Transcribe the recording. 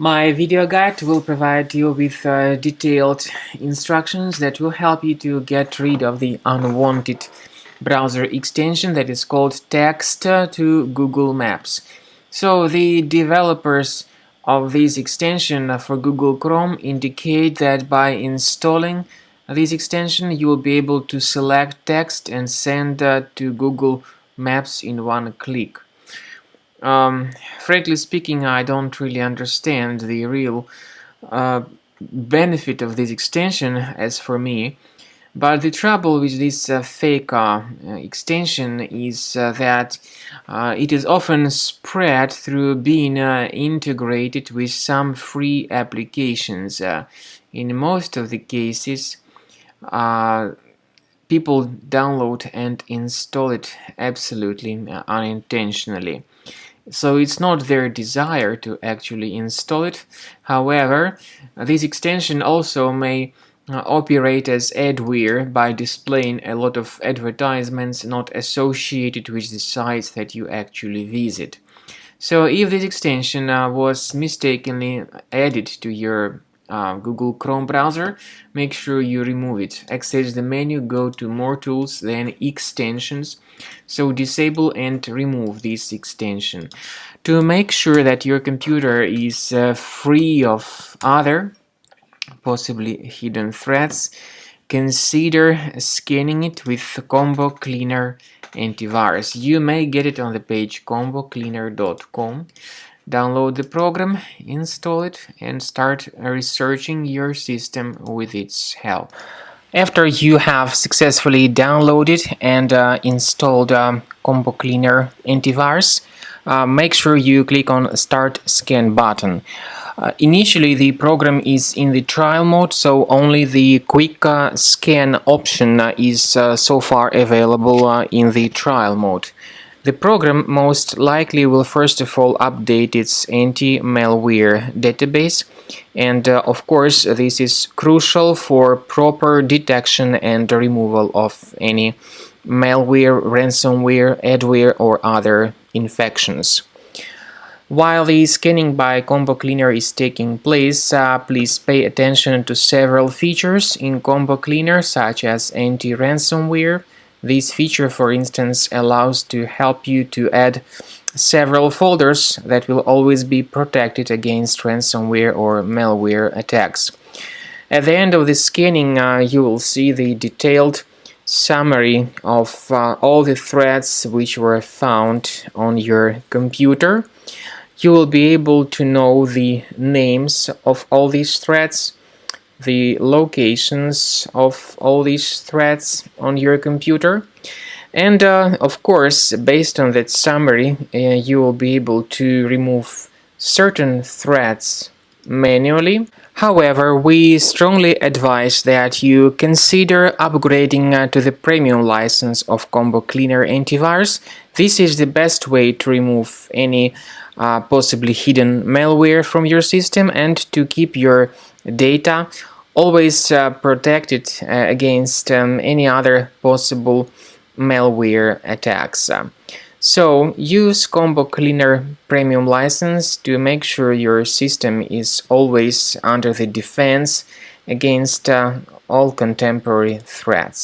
My video guide will provide you with detailed instructions that will help you to get rid of the unwanted browser extension that is called text to Google Maps. So the developers of this extension for Google Chrome indicate that by installing this extension you will be able to select text and send to Google Maps in one click. Frankly speaking, I don't really understand the real benefit of this extension as for me. But the trouble with this fake extension is that it is often spread through being integrated with some free applications. In most of the cases, people download and install it absolutely unintentionally. So it's not their desire to actually install it. However, this extension also may operate as adware by displaying a lot of advertisements not associated with the sites that you actually visit. So if this extension was mistakenly added to your Google Chrome browser, make sure you remove it. Access the menu, go to More Tools, then Extensions. So disable and remove this extension. To make sure that your computer is free of other possibly hidden threats, consider scanning it with Combo Cleaner antivirus. You may get it on the page combocleaner.com. Download the program, install it, and start researching your system with its help. After you have successfully downloaded and installed Combo Cleaner antivirus, make sure you click on Start Scan button. Initially, the program is in the trial mode, so only the quick scan option is so far available in the trial mode. The program most likely will first of all update its anti-malware database, and of course this is crucial for proper detection and removal of any malware, ransomware, adware or other infections. While the scanning by Combo Cleaner is taking place, please pay attention to several features in Combo Cleaner such as anti-ransomware. This feature, for instance, allows to help you to add several folders that will always be protected against ransomware or malware attacks. At the end of the scanning, you will see the detailed summary of all the threats which were found on your computer. You will be able to know the names of all these threats, the locations of all these threats on your computer, and of course, based on that summary, you will be able to remove certain threats manually. However, we strongly advise that you consider upgrading to the premium license of Combo Cleaner antivirus. This is the best way to remove any possibly hidden malware from your system and to keep your data always protected against any other possible malware attacks. So use Combo Cleaner Premium license to make sure your system is always under the defense against all contemporary threats.